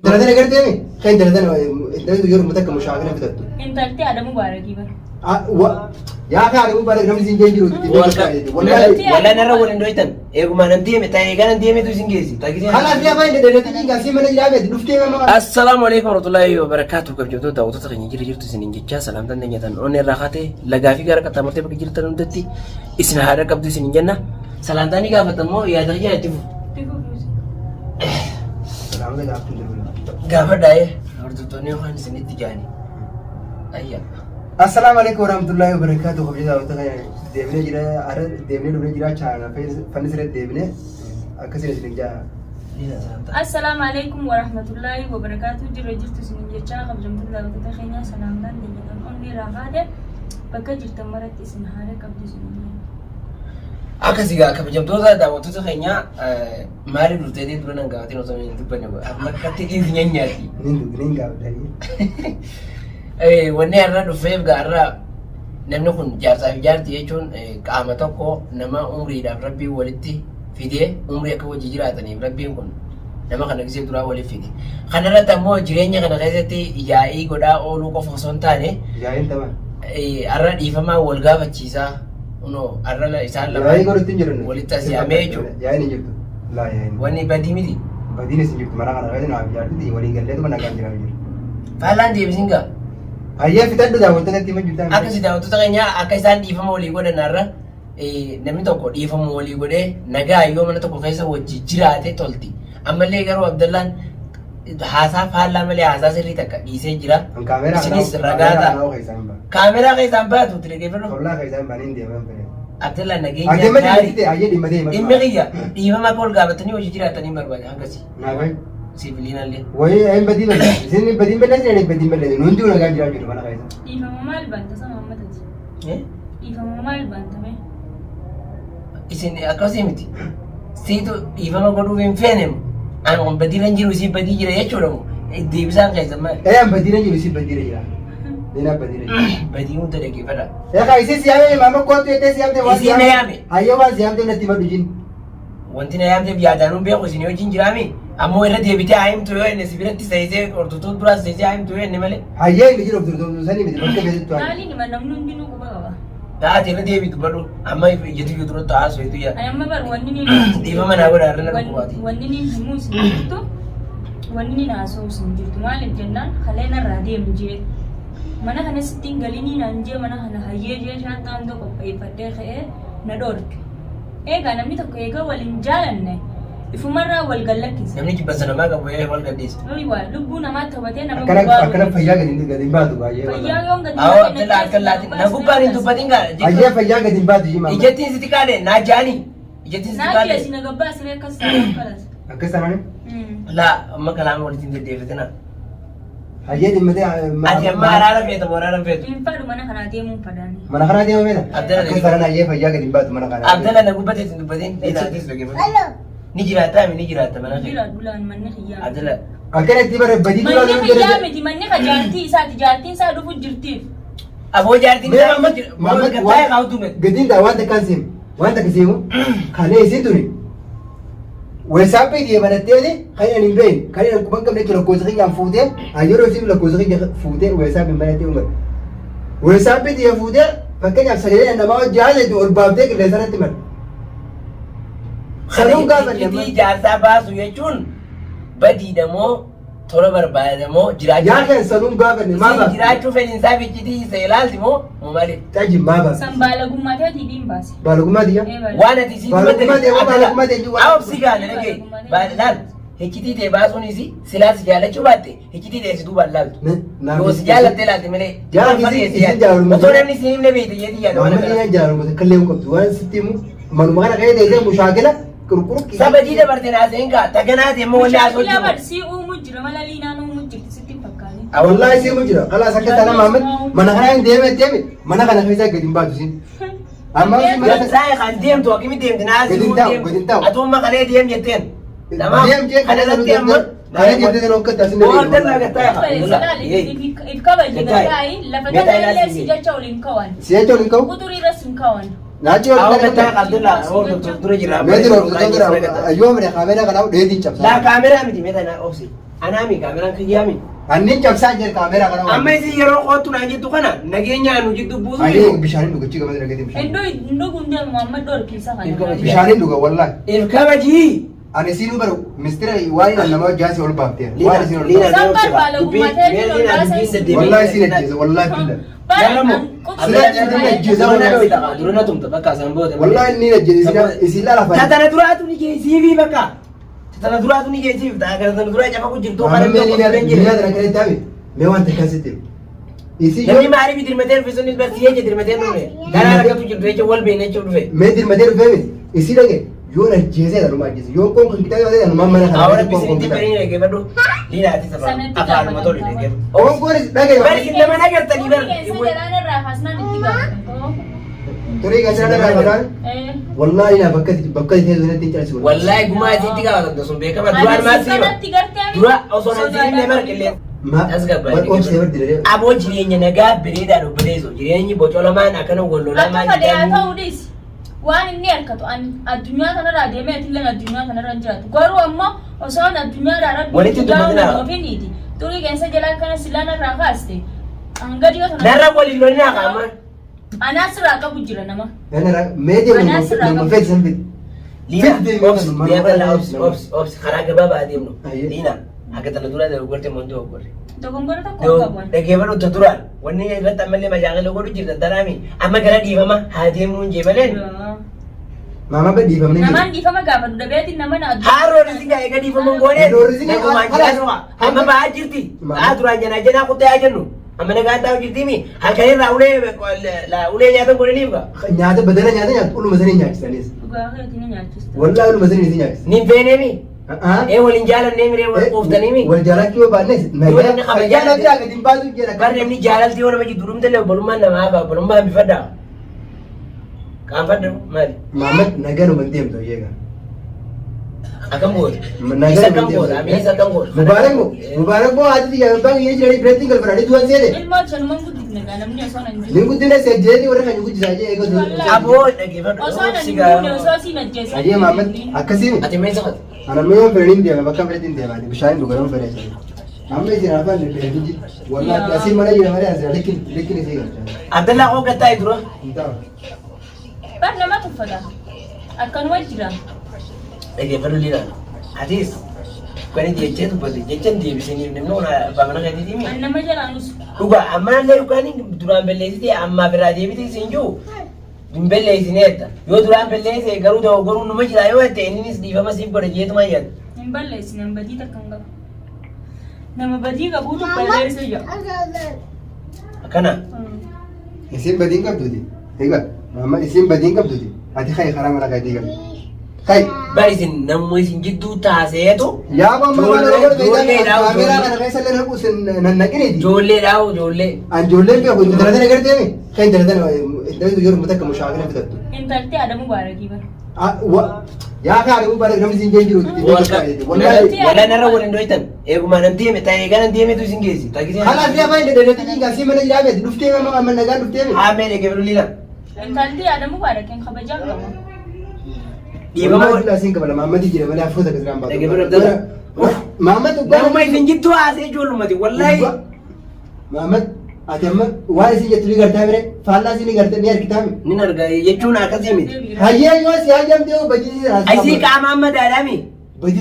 دردنا قرد يمي خين دردنا انت يور متك مشاغله في دردو انت قلت هذا مبارك يبا يا اخي على مبارك نمزين جنجرو ولا نرى ولا نويتن ايغو ما نديمه تاي كان نديمه تو سينجيسي خلاص يا باين دردتي قاسي من جابت دفتي ما السلام عليكم ورحمه الله وبركاته كيف جبتوا داوتو تخني جرجرتو سننجا سلام دنيتن اون راخته لغافي غير كتمرتي بجرتن ندتي اسنا هذا قبض سننجنا سلام داني غافتمو يا درجه تفو سلام عليكم غافا داي وردتوني وخان سنتي جاني ايا السلام عليكم ورحمة الله وبركاته خبيزة وتغير ديبنا جرا أرد ديبنا لونا جرا شانا فنسرة ديبنا أكسر سنجا السلام عليكم ورحمة الله وبركاته جرجرت سنجا شا قبل جمهور وتتخينا سلام دان دنيا أمي راغادة بكا جرت مرت اسمها قبل سنجا akasiga kabajamtoota daawwattoota keenya maaliif dhufteetii dura nan gaafatiin osoo hin dubbanne amma akkatti dhiirri nyaanyaati. Nin gaafadha. Wanni har'a dhufeef gaarraa namni kun jaarsaa fi jaartii jechuun qaama tokko nama umriidhaaf rabbiin walitti fidee umrii akka wajji jiraataniif rabbiin kun nama kana gisee duraa waliif fide. Kana irratti ammoo jireenya kana keessatti yaa'ii godhaa ooluu qofa osoo hin taane har'a dhiifamaa wal gaafachiisaa uno arrala isaan lama yaa'ii godhutti hin jiran walitti as yaamee jechuudha. Yaa'ii hin jirtu. Laa yaa'ii. Wanni badii miti. Badiin isin jirtu mana kana keessatti naaf jaartii walii galleetu mana kan jiran jiru. Faalaan deebisin gaa. Ayyee fitadhu daawwattoota itti hojjetan. Akkasii daawwattoota keenya akka isaan dhiifama walii godhan har'a namni tokko dhiifama walii godhee nagaa yoo mana tokko keessa wajji jiraate tolti. Ammallee garuu Abdallaan haasaa faallaa malee haasaa sirrii takka dhiisee jira. Isinis ragaa ta'a. Kaameraa keessaan baatu telegeeffannoo. Tollaa keessaan baaniin deeman fedhe. Abdallaan nageenya gaarii. Ayyee dhimma deema. Dhimma kiyya dhiifama akka ol gaafatanii hojii jiraatanii barbaada akkasii. Naafay. Sibiilinallee. Wayii ayin badii bal'aa. Isin badii bal'aa jiran badii bal'aa. Nuti nagaa jiraa jiru mana keessa. dhiifama maal banta sama ammatati dhiifama maal bantame isin akkasii miti. Siitu dhiifama godhuuf hin feenemu. An badii nan jiru isin badii jira jechuudha moo deebisaan keessan maali? An badii nan jiru isin badii jira. Nina badii jira. Badii hunda dhaggeeffadha. Eka isin siyaame maama kootu ettee siyaamte waan Isin na yaame. Hayyoo waan siyaamte natti madhu jin. Wanti na yaamteef yaadaanuun beeku isin wajjin jiraami. Ammoo irra deebitee haayimtu yoo inni sibiratti saayisee hordotoon duraas saayisee haayimtu yoo inni malee. Hayyee inni jiru obdurtuu sanii miti bakka beektu waan. maali nima namni hundinuu quba qaba Taate irra deebitu badhu amma ijjatu yoo dura taa'aa soitu yaa. ayamma bar wanni ni Dhiifama naa godha irra na dhukkubati. wanni ni himuu isin jirtu wanni ni naasoo isin jirtu maaliif jennaan kaleen irraa deemu jee mana kana sittiin galinii naan jee mana kana hayyee jee shaantaan tokko qopheeffadhee ka'ee na dhoorke eegaa namni tokko eegaa waliin jaalanne ifumarraa wal gallakkisa Namni jibbansa namaa qabu wal gadhiisa. lubbuu namaa taphatee nama Akkana fayyaa gadi hin baatu baay'ee. fayyaa yoon gadi Awwa Abdallaa akka laatiin na gubbaan hin dubbatin gaa. Hayyee fayyaa gadi hin baatu jimaa. Ijjattiin sitti kaale naa jaani. Ijjattiin sitti naati kaale. asi na gabbaa siree akkas ta'e kalas Akkas taanani. Laa amma kalaama walitti deddeebitina. Hayyee dhimmatee Ati amma araara feeta moo araara feetu? hin fadhu mana kanaa deemuun fadaani mana kanaa deema meeta. Abdalla Akkas taanani hayyee fayyaa gadi hin baatu mana kanaa. Abdalla na gubbate sin dubbatin. Ilaatis dhaggeeffatu. Ni jiraata mi ni jiraata mana jira kee. dulaan manni xiyyaa Abdalla. Akkana itti bara badii duraa manni jiru xiyyaa miti manni ka jaartii isaati jaartiin isaa dhufu jirtiif Aboo jaartiin Mee isaa Muhammad gattaa'e kaa'utu mee. gadiin daa wanta kan seemu wanta kan seemu kalee isin tuni weessaappii dhiyee banattee kan hin beeyin kan hin quban qabne lakkoofsa keenyaan fuutee yeroo isin lakkoofsa keenya fuutee weessaappii banattee umar weessaappii dhiyee fuutee fakkeenyaaf sagalee namaa hojii haasaitu ol baaftee qilleensa irratti mara. Sanuun gaafa Itti jaarsaa baasu jechuun badiidha moo tola barbaada moo jiraachuu. yaa kan sanuun gaafa maa Isin baasa. jiraachuu fedhinsaa fi iccitii isa ilaalti moo maaliif? Taji maa baasa. san baalagummaa ta'eetii dhiin baase Baalogummaa diyaa. Waan ati si Baalogummaa ta'e baalogummaa ta'e jiru. Awwabsi gaana dhagee. Baadhaan iccitii ta'e baasuunis silaas jaalachuu baatte iccitii ta'e si duubaan laaltu. Yoo si jaalattee laalte malee. Osoo namni si himne beekte jedhii yaada waan Namni yaa jaalatu kallee hin qabdu waan sitti himu manuma kana ka'ee ta'ee mushaakila kurkuru. Sabadii dabarte naaseen gaa taganaati immoo wanni haasoo Shaakila jiru. barsii uumuu jira mala liinaan uumuu jirti sitti hin fakkaate Wallahi si mujira kala sakka tana Muhammad mana kana hin deeme mana kana keessa gadi hin baatu sin. Amma si mana Gaazexaa kan deemtu akkami deemti naasii Gadi hin deemtu. taa'u. Atumma kalee deem jetteen. Namaa deem jee kana irratti amma. kana jettee tan hokkatta sin. Abdallaa gataa. if kabaji gatai lafa kana illee si jecha waliin kawan Si jecha waliin ka'u? kuturii irras hin kawan Naachi Awwa waliin gataa ka'u. Abdallaa oo doktor dura jira. Meetii roobsa dura ayyoo mere kaamera kana dheedii cabsa. Laa kaameraa miti meeta na obsi. Anaami kaameraan kiyyaami. Annin cabsaa jira kaameraa kana. Amma isin yeroo qootu naan jettu kana nageenyaan nu jiddu buusu. Ayyee bishaaniin dhugachii gama dalagatee bishaan. Iddoo gundee Muhammad Dorkiisa kana. Bishaaniin dhuga wallahi. Ilkabajii. Ani siin baru mistira waan nama jaasi ol baafte. Waan siin ol Liina baafte. deemu jira. Dubbii Wallahi siin ajjeesa wallahi filla. Durana tumta bakka isaan booda. Wallahi inni ajjeesa isin lafa. Tatana duraatu ni geessiifi bakka. Tatana duraatu ni geessiif. Tatana duraa cafa ku jirtu kana Amma ni ni dara kare tabe. Me waan takkasitte. Isi Namni maaliif dirmatee dhufe sunis barsiisee je dirmatee dhufe. Gara rakkatu jirtu jecha wal beeknee dhufe. me dirmatee dhufe isi dhage yoon ajjeesee dhaluma ajjeese yoon koon kan kitaaba ta'e dhaluma mana kana. Ahora bisinitti bari ne geebadhu. Liina ati sababa. Afaanuma tole ne geebu. Oon koon dhage. Bari isin nama nagartanii bar. Turii kan sana dara bakan. Wallahi na bakka itti heezunetti calisi. Wallahi gumaa isitti gaafatan sun beekama duraan maasiima. Dura osoo na jireenya bar qillee. Wal oomsee bar diree. Aboo jireenya nagaa bireedaa dhobbileeso jireenyi bocolamaan akkana wallolamaan ta'uudis waan inni harkatu addunyaa kanarraa deemee illee addunyaa kanarra hin jiraatu garuu ammoo osoo addunyaa irraa walitti dubbadina ofiiniiti turii keessa jalaa kana silaana irraa kaaste hanga dhiyoo sana narra waliin lolinaa qaama anaas irraa qabu jira nama Meetii nama feeti san feeti. Liina obsi karaa gabaabaa adeemnu liina akka tana dura dogoggorte monti dogoggorre. Dogoggora tokko qabu. Dhageeffadhu uta duraan wanni irratti ammallee majaaqala godhu jirta daraami amma gara dhiifama haa deemuu hin jeebaleen. Mama ba dhiifamne. Namaan dhiifama gaafatu dhabeetiin nama na addu. Haaroo risigaa eega dhiifama goonee. Nagumaan jiraatu amma ba'aa jirti. Ba'aa duraan janaa kuttee haa jennu. Amma nagaa ta'u jirti mi halkan irraa ulee nyaatan godhaniif gaa. Nyaata badala nyaata uluma sanii nyaachisanis. Dhugaa keetiin nyaachista. Wallahi uluma sanii nyaachisa. Nin feenee mi. Waliin jaalannee miree wal quuftanii mi. Wal jaalachuu yoo baannes jaalatti akka dimbaatu jedha. Barri namni jaalaltii yoo nama jidduu dhumte lee obbolummaan namaa hafa obbolummaan bifadhaa. Qaanfadhu maali? Maamad nagaan uumman deemtu yeega. Akkam goota? Isa akkam goota? Ameen isa akkam goota? Mubaarak boo haati xiyyaa baan yoo jiranii bireetti galfadhaanii du'an seene. Ilmoo sanumaan guddifne gaa namni osoo nan jiru. Nin guddina seejjeetii warra kan guddisaa jee eegatu. Aboo dhageeffadhu. Osoo nan jiru osoo siin ajjeessa. Ajee Maamad akkasii Ati meesha qaba? ana mee fedhiin deema bakka fedhiin deema bishaan dhugaruun fedhe. Amma isin afaan fedhiin ji wallahi asii mana jira malee asii likin isii galcha. Abdallaa koo gattaa dura. Bar nama tuffata. Akkanuma jira. Dhageeffadhu liidhaan. Atis kan jechee dubbate jechaan deebisanii namni kun abbaa mana keetiiti mi? An nama jalaanus. Dhugaa ammallee dhugaanii duraan belleessitee ammaa biraa deebitee isin jiru. Hin belleessineetta. Yoo duraan belleesse garuu dogoggoruu numa jira yoo ta'e innis dhiifama siif godha jeetuma yaada. Hin balleessine hin badii takka hin qabu. Nama badii qabuutu balleessa jira. Akkana. Isin badiin qabduuti. Egaa Maamad isin badiin qabduuti. Ati kai karaa mana kaatii qabdi. Kai. Bari isin namni isin jidduu taaseetu. Yaa bamma mana kaameraa kana keessa illee naqu isin nannaqiniiti. Ijoolleedhaa ijoollee. An ijoolleen beeku intalatana garteemi. Kan intalatana intalatu yeroo mutakka mushaakila fitattu. Intalti Adamu Baarakii bara. Yaa kaa Adamu Baarakii namni isin jiru. Wala narra waliin dhohitan. Eeguma nan deeme ta'ee egaa nan deemetu isin geessi. Kanaaf yaa baay'ee deddeebiin dhiigaa si mana jiraa beekti dhuftee amma nagaan dhuftee. Haamee dhageeffadhu liidhaan. Intalti Adamu Baarakiin kabajaa qaba. Dhiibama walaa siin qabala Maammadii jira malee hafuuta kasiraan baatu. Dhageeffadhu Abdallaa. Maamad Namuma isin jidduu haasee ijoollumati wallahi. Maamad ati amma waan isin jettu ni gartaa bire faallaa isin ni gartaa ni argitaami. Nin argaa jechuun akkasii miti. Hayyee yoo si hayyamte yoo bajjii Asii qaama amma daadhaami.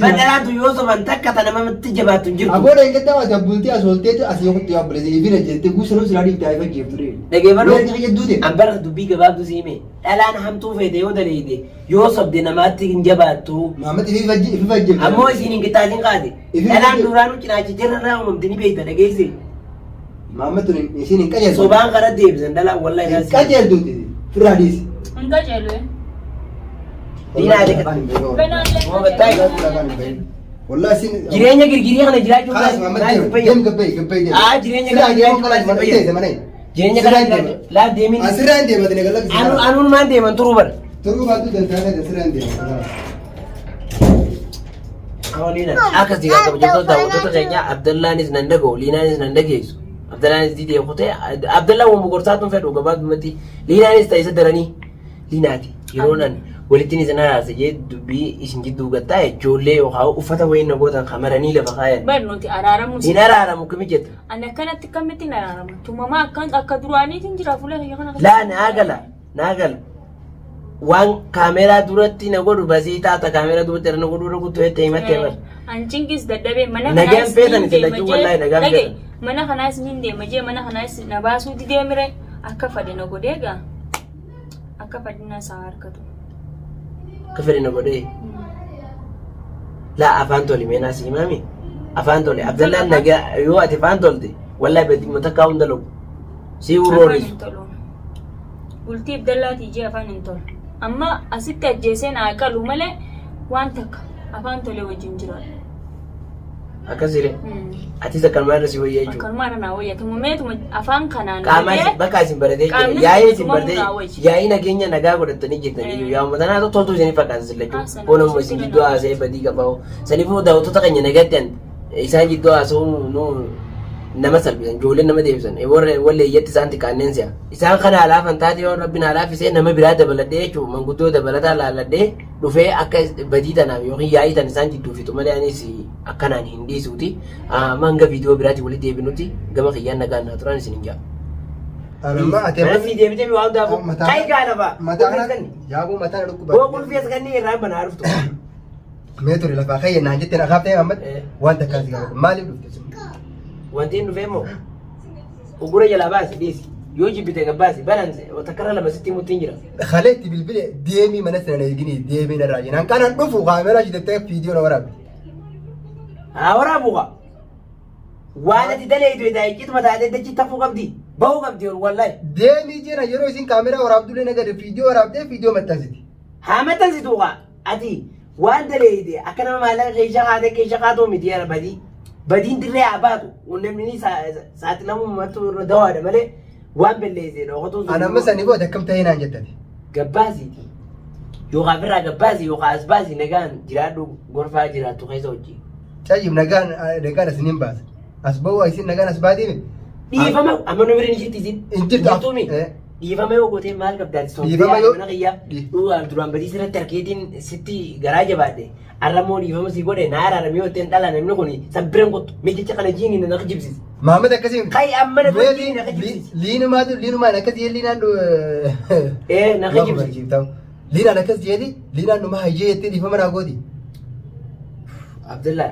Badalaatu yoo soban takka tana namatti jabaatu hin jirtu. Agoora hin gaddaa waati abbultii asoolteetu asii yokutti yaabbalese ifina jettee guusanuu silaa dhiibdaa ifa jeeftu ree. Dhageeffadhu ambara dubbii gabaabdu siime dhalaan hamtuu feete yoo daleede yoo sobde namaatti hin jabaattu. Maamad ifi fajjeeftu. Ammoo isiin hin qixaatiin qaate. Dhalaan duraanuu cinaachi jirarraa uumamte ni beekta dhageesse. Maamad tun isin hin qajeeltu. Sobaan karaa deebisan dhalaan wallahi hin qajeeltuuti firraa dhiisi. Hin qajeelu. Jireenya girgirii kana jiraachuu jireenya kana laaf deemin asirraan deematanii galakki anuun maan deeman turuu bara turuu baatu dantaanee asirraan deeman akkas diigaa kabajamtoota daawwattoota keenyaa Abdallaanis nan dhaga'u Liinaanis nan dhageessu Abdallaanis diidee kutee Abdallaan waan boqorsaatuun fedhu gabaabumatti Liinaanis ta'e isa daranii Liinaati yeroo nan walitti ni sana raasa jee dubbii isin jidduu gattaa ijoollee yookaan uffata wayiin nagootan kamaranii lafa kaayan. Barnooti araaramu. Hin araaramu kami jetta. Ani akkanatti kamitti araarama. Tumamaa akka duraaniitiin jira fuula kiyya kana. Laa naa gala. Waan kaameeraa duratti na godhu basii taata kaameeraa duratti na godhu irra guutuu itti himattee bar. Anchinkis dadhabee mana kanaas. Nagaan feetan itti lachuu wallahi nagaan feetan. Mana kanaas ni deema jee mana kanaas na baasuu dideemire akka fadhe na godheega. Akka fadhina isaa harkatu. Akka fadhe na godhee. Laa afaan tole meenaa si himaami. Afaan tole Abdallaan nagaa yoo ati afaan tolte wallahi badi matakkaa hunda lagu. Si uroorisu. Bultii Abdallaatii jee afaan hin tolu. Amma asitti ajjeesee naa qalu malee waan takka afaan tolee wajjin jiraadha. Akkasire. Atis akkanumaa irra si wayyaa jechuudha. Akkanumaa irra naa wayyaa. Tumameetuma afaan kanaan. Qaamaa bakka isin baratee jiru. Yaa'ii isin baratee yaa'ii nageenya nagaa godhatanii jirtanii yaa uummata naatoo toltuu isiniif fakkaata sillachuu. Boonamuma isin jidduu haasa'ee badii qabaa. Saniifuu daawwattoota keenya nagaatti isaan jidduu haasa'uu nama salphisan ijoolleen nama deebisan warra iyyatti isaan xiqqaanneen si'a isaan kana alaafan taate yoo rabbiin alaafisee nama biraa dabaladhee jechuun manguddoo dabalataa laalladhee dhufee akka badii tanaaf yookiin yaa'ii tan isaan jidduu fitu malee anis akkanaan hin dhiisuuti manga viidiyoo biraatti walitti deebinuti gama kiyyaan nagaan naa turan isin hin jaa. Mana fi deebitee waan daafu kayi gaadhafa. Yaabuu mataan dhukkuba. Boo qulfees kanneen irraan banaa dhuftu. Mee ture lafaa kayyee naan jettee naqaaf ta'e Muhammad waan takkaan si gaafatu maaliif dhufte sun? Wanti dhufee moo ugura jalaa baasi dhiisi yoo jibbite gabbaasi balanse takkarra lama sitti muttiin jira. Halee itti bilbile deemii mana sana eegini deemii narraa jenaan kanaan dhufu kaameraa shidattee viidiyoo na waraabde. Haa waraabu kaa waan ati dalee iddoo itti ayiqiituma taatee dachi tafuu qabdi bahuu qabdi wallahi. Deemii jira yeroo isin kaameraa waraabdullee nagade viidiyoo waraabdee viidiyoo maxxansiti. Haa maxxansitu kaa ati waan dalee iddoo akka nama maallaqa keesha kaatoo miti yaa badii. Badin dirree abaatu namni saaxilamu matu dawaadha malee waan belleessee dhookatu. Anamma sanii booda akkam ta'ee naan jettati. Gabbaasiiti. Yookaan birraa gabbaasi yookaan as baasi nagaan jiraadhu gorfaa jiraattu keessa hojii. Cayyib nagaan as nin baasa. As ba'uu isin nagaan as baatiimi. Dhiifama amma nu bira ni jirti isin. Hin jirtu. Dhiifama yoo gootee maal qabdaati? Dhiifama yoo. Mana kiyyaa duraan badii sirratti harkeetiin sitti garaa jabaadhe. Arramoo dhiifama si godhe naa araaramee yoo ta'en dhala namni kun sabbiran kottu miijicha kana jiini na jibsis. Maamad akkasii. Kai amma na godhi na jibsis. Liinumaan akkasii liinaan na jibsis. Liinaan akkas jeeti liinaan dhuma hayyee jettee dhiifama naa gooti. Abdullah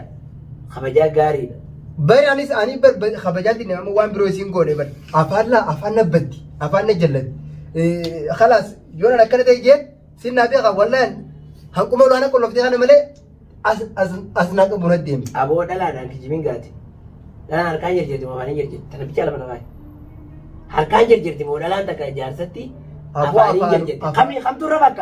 kabajaa gaariidha. Bari anis ani kabajaatti nama waan biroo isin goone bari afaan nabbatti afaan na jallatti. Khalaas yoo na akkana ta'e jeen sin naa beekaa wallaan hanquma olaanaa qolloftee kana malee as naa qabu na deemi. Aboo dhalaadhaan kijimin gaati. Dhalaan harkaan jirti moo afaan jirti tana bicha lafa lafaa. Harkaan jirti moo dhalaan takka jaarsatti afaan jirti. Kamtu irra bakka.